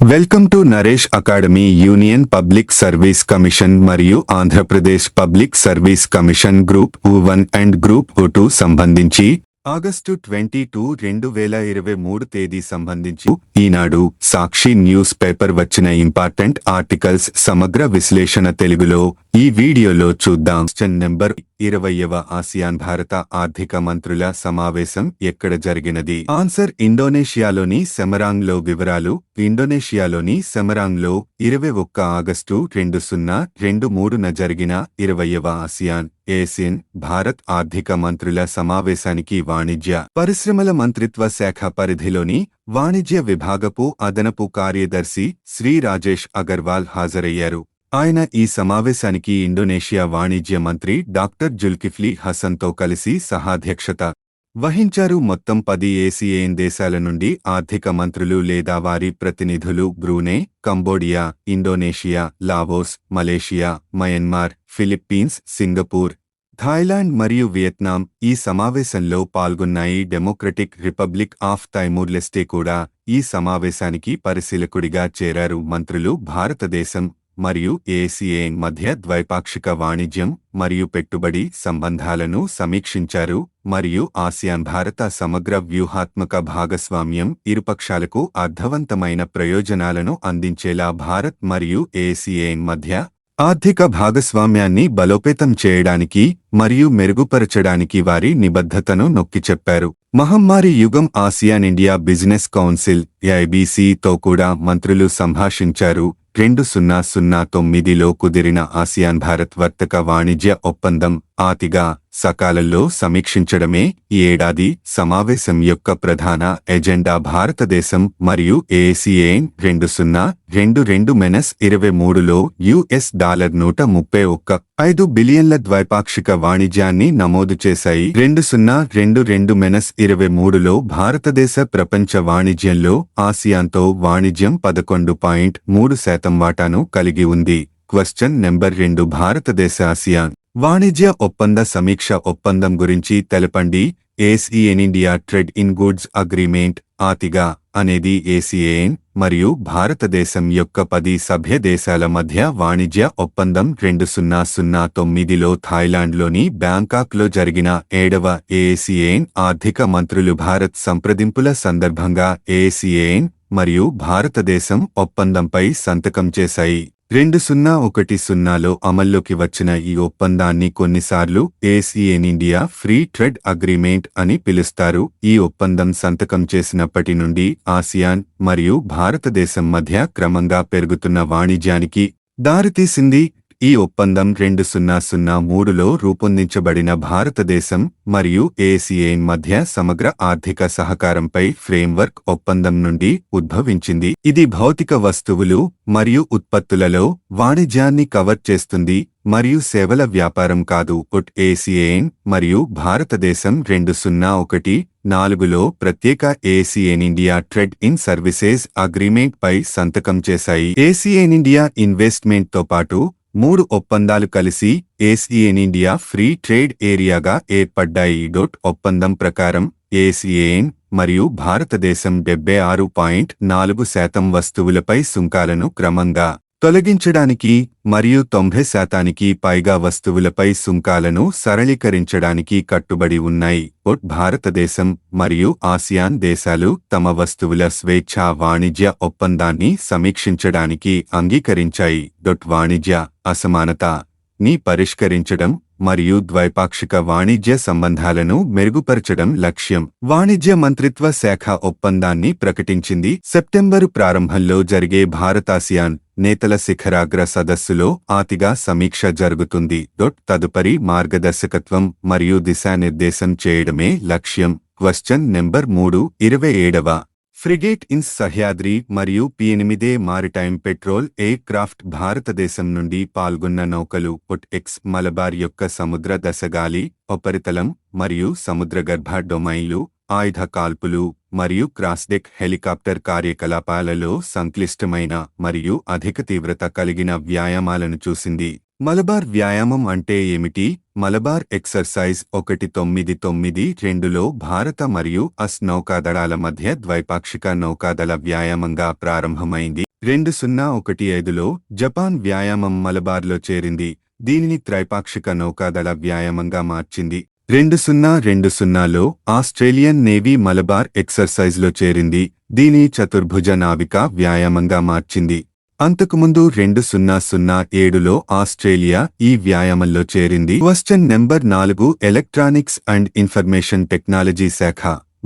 Welcome to Naresh academy. Union Public service Commission మరియు Andhra Pradesh public service commission group 1 and group 2 సంబంధించి August 22, 2023 తేదీ సంబంధించి Eenadu Sakshi news paper వచ్చిన important articles సమగ్ర విశ్లేషణ తెలుగులో ఈ వీడియోలో చూద్దాం. క్వశ్చన్ నెంబర్ 20వ ఆసియాన్ భారత ఆర్థిక మంత్రుల సమావేశం ఎక్కడ జరిగినది? ఆన్సర్ ఇండోనేషియాలోని సెమరాంగ్ లో. వివరాలు: ఇండోనేషియాలోని సెమరాంగ్ లో 21 ఆగస్టు 2023న జరిగిన 20వ ఆసియాన్ ఏసియన్ భారత్ ఆర్థిక మంత్రుల సమావేశానికి వాణిజ్య పరిశ్రమల మంత్రిత్వ శాఖ పరిధిలోని వాణిజ్య విభాగపు అదనపు కార్యదర్శి శ్రీ రాజేష్ అగర్వాల్ హాజరయ్యారు. ఆయన ఈ సమావేశానికి ఇండోనేషియా వాణిజ్య మంత్రి డాక్టర్ జుల్కిఫ్లీ హసన్తో కలిసి సహాధ్యక్షత వహించారు. మొత్తం 10 ఏసియన్ దేశాల నుండి ఆర్థిక మంత్రులు లేదా వారి ప్రతినిధులు Brunei, Cambodia, Indonesia, Laos, Malaysia, Myanmar, Philippines, Singapore, Thailand మరియు వియత్నాం ఈ సమావేశంలో పాల్గొన్నాయి. Democratic Republic of Timor Leste కూడా ఈ సమావేశానికి పరిశీలకుడిగా చేరారు. మంత్రులు భారతదేశం మరియు ఏసియన్ మధ్య ద్వైపాక్షిక వాణిజ్యం మరియు పెట్టుబడి సంబంధాలను సమీక్షించారు మరియు ఆసియాన్ భారత సమగ్ర వ్యూహాత్మక భాగస్వామ్యం ఇరుపక్షాలకు అర్థవంతమైన ప్రయోజనాలను అందించేలా భారత్ మరియు ఏసియన్ మధ్య ఆర్థిక భాగస్వామ్యాన్ని బలోపేతం చేయడానికి మరియు మెరుగుపరచడానికి వారి నిబద్ధతను నొక్కిచెప్పారు. మహమ్మారి యుగం ఆసియాన్ ఇండియా బిజినెస్ కౌన్సిల్ ఏఐబిసితో కూడా మంత్రులు సంభాషించారు. 2009లో కుదిరిన ఆసియాన్ భారత్ వర్తక వాణిజ్య ఒప్పందం ఆతిగా సకాలంలో సమీక్షించడమే ఈ ఏడాది సమావేశం యొక్క ప్రధాన ఎజెండా. భారతదేశం మరియు ఏసియన్ 2022-23లో $131.5 బిలియన్ల ద్వైపాక్షిక వాణిజ్యాన్ని నమోదు చేశాయి. 2022-23లో భారతదేశ ప్రపంచ వాణిజ్యంలో ఆసియాన్తో వాణిజ్యం 11.3% వాటాను కలిగి ఉంది. క్వశ్చన్ నెంబర్ 2 భారతదేశ ఆసియాన్ వాణిజ్య ఒప్పంద సమీక్ష ఒప్పందం గురించి తెలపండి. ASEAN India trade in goods agreement ఆతిగా అనేది ఏసియన్ మరియు భారతదేశం యొక్క 10 సభ్య దేశాల మధ్య వాణిజ్య ఒప్పందం. 2009లో థాయిలాండ్లోని బ్యాంకాక్లో జరిగిన 7వ ఏసియన్ ఆర్థిక మంత్రులు భారత్ సంప్రదింపుల సందర్భంగా ఏసియన్ మరియు భారతదేశం ఒప్పందంపై సంతకం చేశాయి. 2010లో అమల్లోకి వచ్చిన ఈ ఒప్పందాన్ని కొన్నిసార్లు Asian India free trade agreement అని పిలుస్తారు. ఈ ఒప్పందం సంతకం చేసినప్పటి నుండి ఆసియాన్ మరియు భారతదేశం మధ్య క్రమంగా పెరుగుతున్న వాణిజ్యానికి దారితీసింది. ఈ ఒప్పందం 2003లో రూపొందించబడిన భారతదేశం మరియు ఏసియన్ మధ్య సమగ్ర ఆర్థిక సహకారంపై ఫ్రేమ్వర్క్ ఒప్పందం నుండి ఉద్భవించింది. ఇది భౌతిక వస్తువులు మరియు ఉత్పత్తులలో వాణిజ్యాన్ని కవర్ చేస్తుంది మరియు సేవల వ్యాపారం కాదు. ఏసియన్ మరియు భారతదేశం 2014లో ప్రత్యేక ASEAN India trade in services agreement పై సంతకం చేశాయి. ఏసియన్ ఇండియా ఇన్వెస్ట్మెంట్తో పాటు 3 ఒప్పందాలు కలిసి ఏసియన్ ఇండియా ఫ్రీ ట్రేడ్ ఏరియాగా ఏర్పడ్డాయి. ఒప్పందం ప్రకారం ఏసియన్ మరియు భారతదేశం 76.4% వస్తువులపై సుంకాలను క్రమంగా తొలగించడానికి మరియు 90% పైగా వస్తువులపై సుంకాలను సరళీకరించడానికి కట్టుబడి ఉన్నాయి. భారతదేశం మరియు ఆసియాన్ దేశాలు తమ వస్తువుల స్వేచ్ఛా వాణిజ్య ఒప్పందాన్ని సమీక్షించడానికి అంగీకరించాయి. వాణిజ్య అసమానత ని పరిష్కరించడం మరియు ద్వైపాక్షిక వాణిజ్య సంబంధాలను మెరుగుపరచడం లక్ష్యం. వాణిజ్య మంత్రిత్వ శాఖ ఒప్పందాన్ని ప్రకటించింది. సెప్టెంబరు ప్రారంభంలో జరిగే భారతాసియాన్ నేతల శిఖరాగ్ర సదస్సులో ఆతిగా సమీక్ష జరుగుతుంది. తదుపరి మార్గదర్శకత్వం మరియు దిశానిర్దేశం చేయడమే లక్ష్యం. క్వశ్చన్ నెంబర్ 3 27వ ఫ్రిగేట్ ఇన్స్ సహ్యాద్రి మరియు P-8 maritime petrol air craft భారతదేశం నుండి పాల్గొన్న నౌకలు. ఎక్స్ మలబార్ యొక్క సముద్ర దశగాలి ఉపరితలం మరియు సముద్రగర్భ డొమైన్లు ఆయుధ కాల్పులు మరియు క్రాస్డెక్ హెలికాప్టర్ కార్యకలాపాలలో సంక్లిష్టమైన మరియు అధిక తీవ్రత కలిగిన వ్యాయామాలను చూసింది. మలబార్ వ్యాయామం అంటే ఏమిటి? మలబార్ ఎక్సర్సైజ్ 1992లో భారత మరియు అస్ నౌకాదళాల మధ్య ద్వైపాక్షిక నౌకాదళ వ్యాయామంగా ప్రారంభమైంది. 2015లో జపాన్ వ్యాయామం మలబార్లో చేరింది. దీనిని త్రైపాక్షిక నౌకాదళ వ్యాయామంగా మార్చింది. 2020లో ఆస్ట్రేలియన్ నేవీ మలబార్ ఎక్సర్సైజ్లో చేరింది. దీని చతుర్భుజ నావికా వ్యాయామంగా మార్చింది. అంతకుముందు 2007లో ఆస్ట్రేలియా ఈ వ్యాయామంలో చేరింది. Question number 4 electronics and information technology శాఖ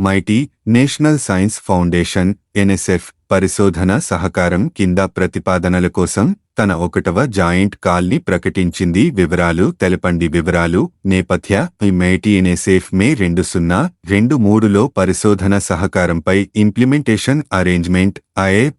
MeitY National Science Foundation NSF పరిశోధన సహకారం కింద ప్రతిపాదనల కోసం తన 1వ జాయింట్ కాల్ని ప్రకటించింది. వివరాలు తెలపండి. వివరాలు నేపథ్య మైటీ ఎన్ఎస్ఎఫ్ మే 2023లో పరిశోధన సహకారంపై ఇంప్లిమెంటేషన్ అరేంజ్మెంట్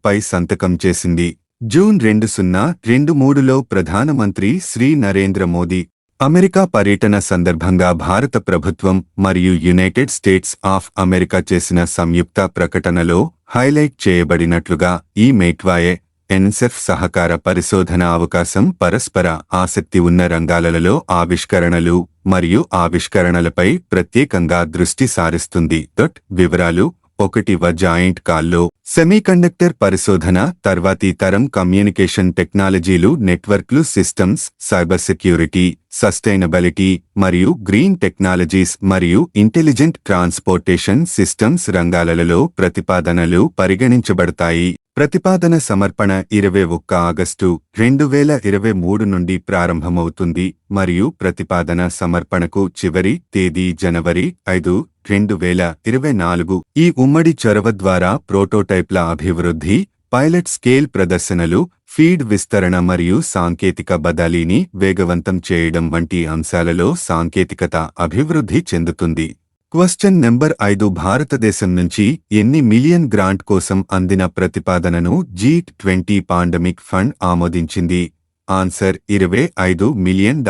పై సంతకం చేసింది. జూన్ 2023లో ప్రధానమంత్రి శ్రీ నరేంద్ర మోదీ అమెరికా పర్యటన సందర్భంగా భారత ప్రభుత్వం మరియు యునైటెడ్ స్టేట్స్ ఆఫ్ అమెరికా చేసిన సంయుక్త ప్రకటనలో హైలైట్ చేయబడినట్లుగా ఈ మైట్వాయే ఎన్ఎస్ఎఫ్ సహకార పరిశోధన అవకాశం పరస్పర ఆసక్తి ఉన్న రంగాలలో ఆవిష్కరణలు మరియు ఆవిష్కరణలపై ప్రత్యేకంగా దృష్టి సారిస్తుంది. వివరాలు 1వ జాయింట్ కాల్లో సెమీకండక్టర్ పరిశోధన, తర్వాతి తరం కమ్యూనికేషన్ టెక్నాలజీలు, నెట్వర్క్లు, సిస్టమ్స్, సైబర్ సెక్యూరిటీ, సస్టైనబిలిటీ మరియు గ్రీన్ టెక్నాలజీస్ మరియు ఇంటెలిజెంట్ ట్రాన్స్పోర్టేషన్ సిస్టమ్స్ రంగాలలో ప్రతిపాదనలు పరిగణించబడతాయి. ప్రతిపాదన సమర్పణ 21 ఆగస్టు 2023 నుండి ప్రారంభమవుతుంది మరియు ప్రతిపాదన సమర్పణకు చివరి తేదీ జనవరి 5, 2024. ఈ ఉమ్మడి చొరవ ద్వారా ప్రోటోటైప్ల అభివృద్ధి, పైలట్ స్కేల్ ప్రదర్శనలు, ఫీడ్ విస్తరణ మరియు సాంకేతిక బదిలీని వేగవంతం చేయడం వంటి అంశాలలో సాంకేతికత అభివృద్ధి చెందుతుంది. క్వశ్చన్ నెంబర్ 5 భారతదేశం నుంచి ఎన్ని మిలియన్ గ్రాంట్ కోసం అందిన ప్రతిపాదనను G20 పాండమిక్ ఫండ్ ఆమోదించింది? Answer $25 million.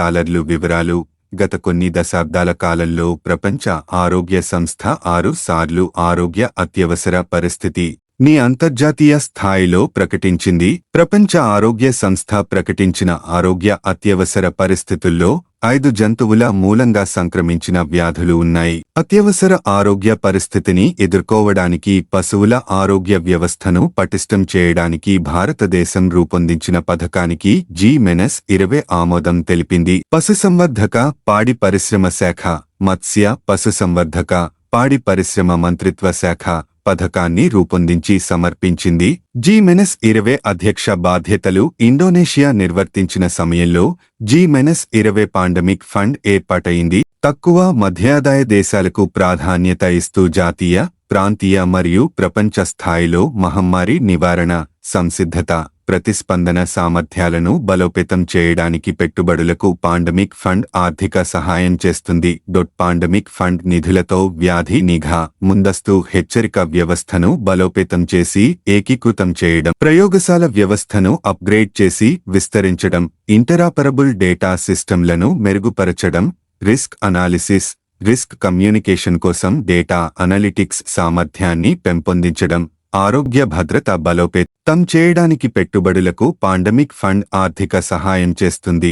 వివరాలు గత కొన్ని దశాబ్దాల కాలంలో ప్రపంచ ఆరోగ్య సంస్థ 6 సార్లు ఆరోగ్య అత్యవసర పరిస్థితి ని అంతర్జాతీయ స్థాయిలో ప్రకటించింది. ప్రపంచ ఆరోగ్య సంస్థ ప్రకటించిన ఆరోగ్య అత్యవసర పరిస్థితుల్లో 5 జంతువుల మూలంగా సంక్రమించిన వ్యాధులు ఉన్నాయి. అత్యవసర ఆరోగ్య పరిస్థితిని ఎదుర్కోవడానికి పశువుల ఆరోగ్య వ్యవస్థను పటిష్టం చేయడానికి భారతదేశం రూపొందించిన పథకానికి G-20 ఆమోదం తెలిపింది. పశుసంవర్ధక, పాడి పరిశ్రమ శాఖ, మత్స్య, పశుసంవర్ధక, పాడి పరిశ్రమ మంత్రిత్వ శాఖ పథకాన్ని రూపొందించి సమర్పించింది. G-20 అధ్యక్ష బాధ్యతలు ఇండోనేషియా నిర్వర్తించిన సమయంలో G-20 పాండమిక్ ఫండ్ ఏర్పాటైంది. తక్కువ మధ్యాదాయ దేశాలకు ప్రాధాన్యత ఇస్తూ జాతీయ, ప్రాంతీయ మరియు ప్రపంచ స్థాయిలో మహమ్మారి నివారణ, సంసిద్ధత, ప్రతిస్పందన సామర్థ్యాలను బలోపేతం చేయడానికి పెట్టుబడులకు పాండమిక్ ఫండ్ ఆర్థిక సహాయం చేస్తుంది. పాండమిక్ ఫండ్ నిధులతో వ్యాధి నిఘా, ముందస్తు హెచ్చరిక వ్యవస్థను బలోపేతం చేసి ఏకీకృతం చేయడం, ప్రయోగశాల వ్యవస్థను అప్గ్రేడ్ చేసి విస్తరించడం, ఇంటరాపరబుల్ డేటా సిస్టంలను మెరుగుపరచడం, రిస్క్ అనాలిసిస్, రిస్క్ కమ్యూనికేషన్ కోసం డేటా అనలిటిక్స్ సామర్థ్యాన్ని పెంపొందించడం, ఆరోగ్య భద్రత బలోపేతం చేయడానికి పెట్టుబడులకు పాండమిక్ ఫండ్ ఆర్థిక సహాయం చేస్తుంది.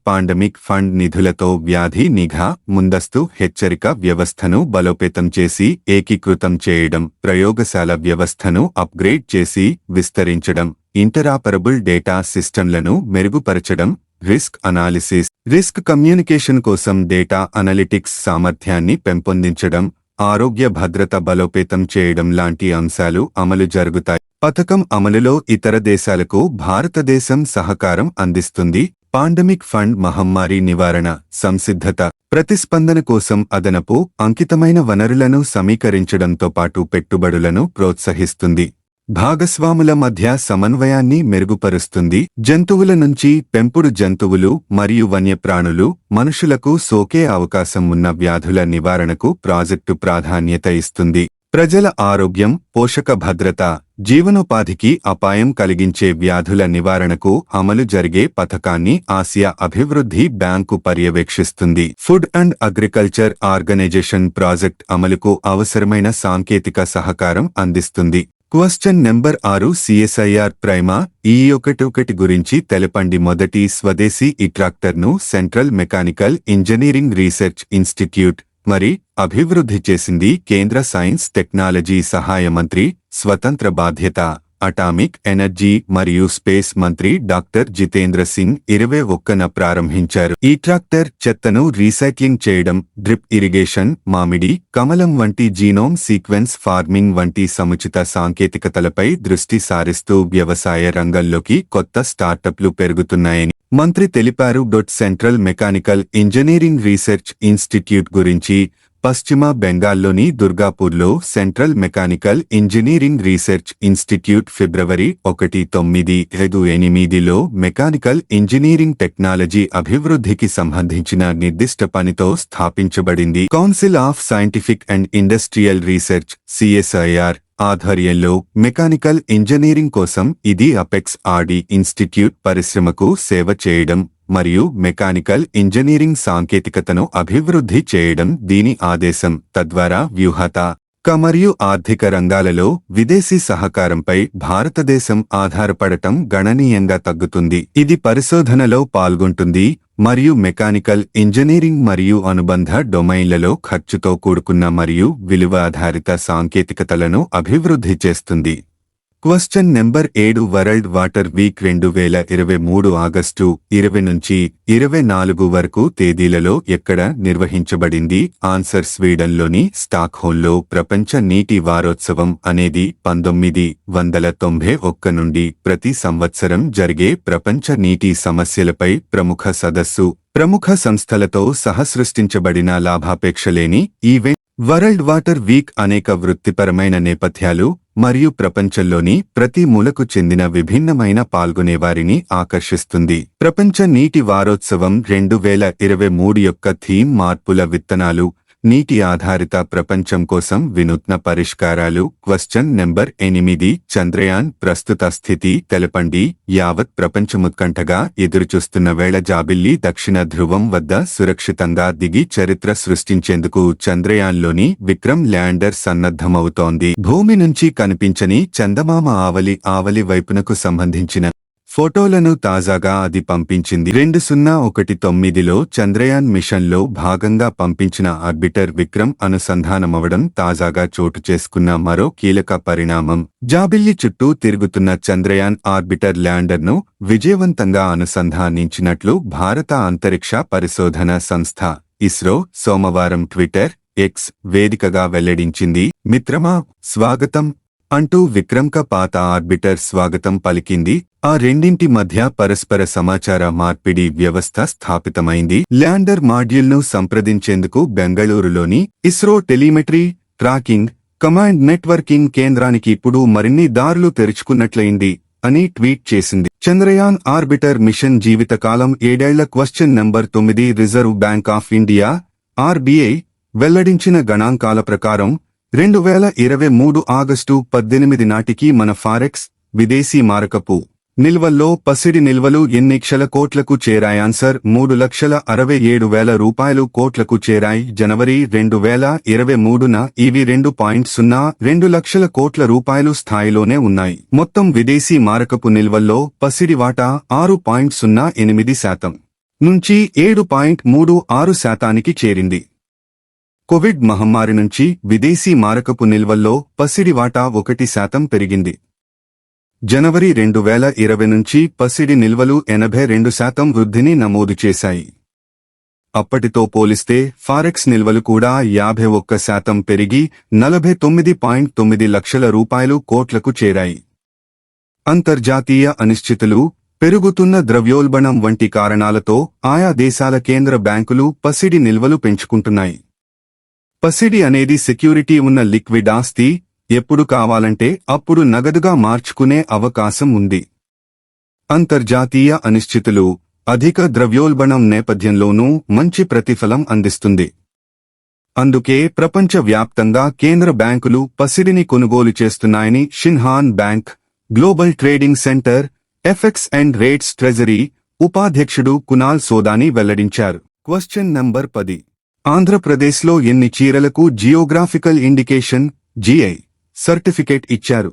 పాండమిక్ ఫండ్ నిధులతో వ్యాధి నిఘా, ముందస్తు హెచ్చరిక వ్యవస్థను బలోపేతం చేసి ఏకీకృతం చేయడం, ప్రయోగశాల వ్యవస్థను అప్గ్రేడ్ చేసి విస్తరించడం, ఇంటరాపరబుల్ డేటా సిస్టంలను మెరుగుపరచడం, రిస్క్ అనాలిసిస్, రిస్క్ కమ్యూనికేషన్ కోసం డేటా అనలిటిక్స్ సామర్థ్యాన్ని పెంపొందించడం, ఆరోగ్య భద్రత బలోపేతం చేయడం లాంటి అంశాలు అమలు జరుగుతాయి. పథకం అమలులో ఇతర దేశాలకు భారతదేశం సహకారం అందిస్తుంది. పాండమిక్ ఫండ్ మహమ్మారి నివారణ, సంసిద్ధత, ప్రతిస్పందన కోసం అదనపు అంకితమైన వనరులను సమీకరించడంతో పాటు పెట్టుబడులను ప్రోత్సహిస్తుంది. భాగస్వాముల మధ్య సమన్వయాన్ని మెరుగుపరుస్తుంది. జంతువుల నుంచి పెంపుడు జంతువులు మరియు వన్యప్రాణులు మనుషులకు సోకే అవకాశం ఉన్న వ్యాధుల నివారణకు ప్రాజెక్టు ప్రాధాన్యత ఇస్తుంది. ప్రజల ఆరోగ్యం, పోషక భద్రత, జీవనోపాధికి అపాయం కలిగించే వ్యాధుల నివారణకు అమలు జరిగే పథకాన్ని ఆసియా అభివృద్ధి బ్యాంకు పర్యవేక్షిస్తుంది. Food and agriculture organization project అమలుకు అవసరమైన సాంకేతిక సహకారం అందిస్తుంది. క్వశ్చన్ నెంబర్ 6 సిఎస్ఐఆర్ ప్రైమా ఈ ఒకటి గురించి తెలపండి. మొదటి స్వదేశీ ఈ ట్రాక్టర్ను central Mechanical Engineering Research institute మరి అభివృద్ధి చేసింది కేంద్ర సైన్స్ టెక్నాలజీ సహాయ మంత్రి, స్వతంత్ర బాధ్యత అటామిక్ ఎనర్జీ మరియు స్పేస్ మంత్రి డాక్టర్ జితేంద్ర సింగ్ 21న ప్రారంభించారు. ఈ ట్రాక్టర్ చెత్తను రీసైక్లింగ్ చేయడం, డ్రిప్ ఇరిగేషన్, మామిడి, కమలం వంటి జీనోమ్ సీక్వెన్స్ ఫార్మింగ్ వంటి సముచిత సాంకేతికతలపై దృష్టి సారిస్తూ వ్యవసాయ రంగంలోకి కొత్త స్టార్టప్లు పెరుగుతున్నాయని మంత్రి తెలిపారు. Central Mechanical Engineering Research Institute గురించి పశ్చిమ బెంగాల్లోని దుర్గాపూర్లో Central Mechanical Engineering Research Institute February 1958లో మెకానికల్ ఇంజనీరింగ్ టెక్నాలజీ అభివృద్ధికి సంబంధించిన నిర్దిష్ట పనితో స్థాపించబడింది. Council of Scientific and Industrial Research CSIR ఆధ్వర్యంలో మెకానికల్ ఇంజనీరింగ్ కోసం ఇది అపెక్స్ ఆర్డి ఇన్స్టిట్యూట్ పరిశ్రమకు సేవ చేయడం మరియు మెకానికల్ ఇంజనీరింగ్ సాంకేతికతను అభివృద్ధి చేయడం దీని ఆదేశం. తద్వారా వ్యూహాత్మక మరియు ఆర్థిక రంగాలలో విదేశీ సహకారంపై భారతదేశం ఆధారపడటం గణనీయంగా తగ్గుతుంది. ఇది పరిశోధనలో పాల్గొంటుంది మరియు మెకానికల్ ఇంజనీరింగ్ మరియు అనుబంధ డొమైన్లలో ఖర్చుతో కూడుకున్న మరియు విలువ ఆధారిత సాంకేతికతలను అభివృద్ధి చేస్తుంది. Question number 7 world water week 2023 August 20 నుంచి 24 వరకు తేదీలలో ఎక్కడ నిర్వహించబడింది? ఆన్సర్ స్వీడన్లోని స్టాక్హోమ్లో. ప్రపంచ నీటి వారోత్సవం అనేది 1991 నుండి ప్రతి సంవత్సరం జరిగే ప్రపంచ నీటి సమస్యలపై ప్రముఖ సదస్సు. ప్రముఖ సంస్థలతో సహసృష్టించబడిన లాభాపేక్షలేని ఈవెంట్. వరల్డ్ వాటర్ వీక్ అనేక వృత్తిపరమైన నేపథ్యాలు మరియు ప్రపంచంలోని ప్రతి మూలకు చెందిన విభిన్నమైన పాల్గొనేవారిని ఆకర్షిస్తుంది. ప్రపంచ నీటి వారోత్సవం 2023 యొక్క థీమ్ మార్పుల విత్తనాలు, నీటి ఆధారిత ప్రపంచం కోసం వినూత్న పరిష్కారాలు. క్వశ్చన్ నెంబర్ 8 చంద్రయాన్ ప్రస్తుత స్థితి తెలపండి. యావత్ ప్రపంచముత్కంఠగా ఎదురుచూస్తున్న వేళ జాబిల్లి దక్షిణ ధ్రువం వద్ద సురక్షితంగా దిగి చరిత్ర సృష్టించేందుకు చంద్రయాన్లోని విక్రమ్ ల్యాండర్ సన్నద్ధమవుతోంది. భూమి నుంచి కనిపించని చందమామ ఆవలి వైపునకు సంబంధించిన ఫోటోలను తాజాగా అది పంపించింది. 2019లో చంద్రయాన్ మిషన్లో భాగంగా పంపించిన ఆర్బిటర్ విక్రమ్ అనుసంధానమవడం తాజాగా చోటు చేసుకున్న మరో కీలక పరిణామం. జాబిల్లి చుట్టూ తిరుగుతున్న చంద్రయాన్ ఆర్బిటర్ ల్యాండర్ను విజయవంతంగా అనుసంధానించినట్లు భారత అంతరిక్ష పరిశోధన సంస్థ ఇస్రో సోమవారం ట్విట్టర్ ఎక్స్ వేదికగా వెల్లడించింది. మిత్రమా, స్వాగతం అంటూ విక్రమ్క పాత ఆర్బిటర్ స్వాగతం పలికింది. ఆ రెండింటి మధ్య పరస్పర సమాచార మార్పిడి వ్యవస్థ స్థాపితమైంది. ల్యాండర్ మాడ్యూల్ను సంప్రదించేందుకు బెంగళూరులోని ISRO telemetry, tracking, command networking కేంద్రానికి ఇప్పుడు మరిన్ని దారులు తెరుచుకున్నట్లయింది అని ట్వీట్ చేసింది. చంద్రయాన్ ఆర్బిటర్ మిషన్ జీవితకాలం 7 ఏళ్ల. Question number 9 reserve bank of India RBI వెల్లడించిన గణాంకాల ప్రకారం 2023 ఆగస్టు 18 నాటికి మన ఫారెక్స్ విదేశీ మారకపు నిల్వల్లో పసిడి నిల్వలు ఎన్ని లక్షల కోట్లకు చేరాయి? ఆన్సర్ 3,67,000 రూపాయలు కోట్లకు చేరాయి. జనవరి 2023న ఇవి 2.02 లక్షల కోట్ల రూపాయలు స్థాయిలోనే ఉన్నాయి. మొత్తం విదేశీ మారకపు నిల్వల్లో పసిడి వాటా 6.08% నుంచి 7.36%కి చేరింది. కోవిడ్ మహమ్మారి నుంచి విదేశీ మారకపు నిల్వల్లో పసిడి వాటా 1% పెరిగింది. జనవరి 2020 నుంచి పసిడి నిల్వలు 82% వృద్ధిని నమోదు చేశాయి. అప్పటితో పోలిస్తే ఫారెక్స్ నిల్వలు కూడా 51% పెరిగి 49.9 లక్షల రూపాయలు కోట్లకు చేరాయి. అంతర్జాతీయ అనిశ్చితులు, పెరుగుతున్న ద్రవ్యోల్బణం వంటి కారణాలతో ఆయా దేశాల కేంద్ర బ్యాంకులు పసిడి నిల్వలు పెంచుకుంటున్నాయి. పసిడి అనేది సెక్యూరిటీ ఉన్న లిక్విడ్ ఆస్తి. ఎప్పుడు కావాలంటే అప్పుడు నగదుగా మార్చుకునే అవకాశం ఉంది. అంతర్జాతీయ అనిశ్చితులు, అధిక ద్రవ్యోల్బణం నేపథ్యంలోనూ మంచి ప్రతిఫలం అందిస్తుంది. అందుకే ప్రపంచవ్యాప్తంగా కేంద్ర బ్యాంకులు పసిడిని కొనుగోలు చేస్తున్నాయని Shinhan bank, global trading center, FX and rates treasury ఉపాధ్యక్షుడు కునాల్ సోదాని వెల్లడించారు. క్వశ్చన్ నంబర్ 10 ఆంధ్రప్రదేశ్లో ఎన్ని చీరలకు జియోగ్రాఫికల్ ఇండికేషన్ జీఐ సర్టిఫికేట్ ఇచ్చారు?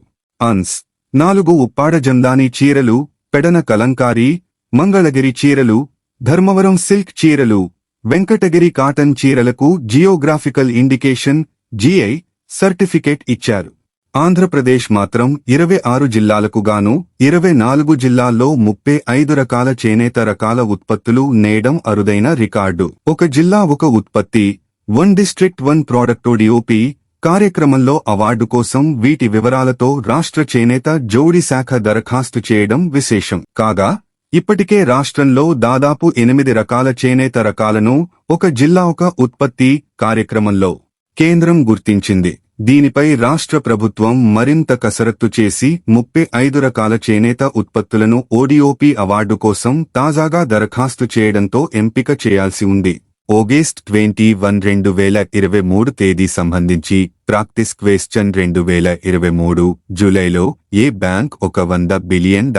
అన్స్ 4 ఉప్పాడ జందాని చీరలు, పెడన కలంకారీ, మంగళగిరి చీరలు, ధర్మవరం సిల్క్ చీరలు, వెంకటగిరి కాటన్ చీరలకు జియోగ్రాఫికల్ ఇండికేషన్ జిఐ సర్టిఫికేట్ ఇచ్చారు. ఆంధ్రప్రదేశ్ మాత్రం 26 జిల్లాలకు గాను 24 జిల్లాల్లో 35 రకాల చేనేత రకాల ఉత్పత్తులు నేయడం అరుదైన రికార్డు. ఒక జిల్లా ఒక ఉత్పత్తి, one district one product DOP కార్యక్రమంలో అవార్డు కోసం వీటి వివరాలతో రాష్ట్ర చేనేత జౌళి శాఖ దరఖాస్తు చేయడం విశేషం. కాగా ఇప్పటికే రాష్ట్రంలో దాదాపు 8 రకాల చేనేత రకాలను ఒక జిల్లా ఒక ఉత్పత్తి కార్యక్రమంలో కేంద్రం గుర్తించింది. దీనిపై రాష్ట్ర ప్రభుత్వం మరింత కసరత్తు చేసి 35 రకాల చేనేత ఉత్పత్తులను ఓడిఓపి అవార్డు కోసం తాజాగా దరఖాస్తు చేయడంతో ఎంపిక చేయాల్సి ఉంది. ఆగస్ట్ 21, 2023 తేదీ సంబంధించి ప్రాక్టీస్ క్వశ్చన్ 2023 జూలైలో ఏ బ్యాంక్ ఒక $100 బిలియన్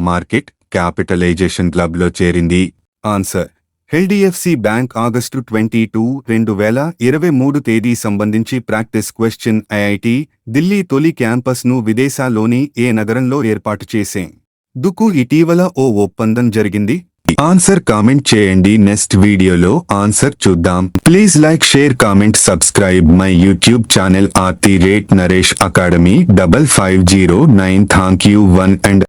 మార్కెట్ క్యాపిటలైజేషన్ క్లబ్లో చేరింది? Answer HDFC bank. ఆగస్టు 22, 2023 తేదీ సంబంధించి ప్రాక్టీస్ క్వశ్చన్ ఐఐటి ఢిల్లీ తొలి క్యాంపస్ను విదేశాల్లోని ఏ నగరంలో ఏర్పాటు చేసేందుకు ఇటీవల ఓ ఒప్పందం జరిగింది? ఆన్సర్ కామెంట్ చేయండి. నెక్స్ట్ వీడియోలో ఆన్సర్ చూద్దాం. Please like, share, comment, subscribe my YouTube channel @NareshAcademy 5509. Thank you. 1 and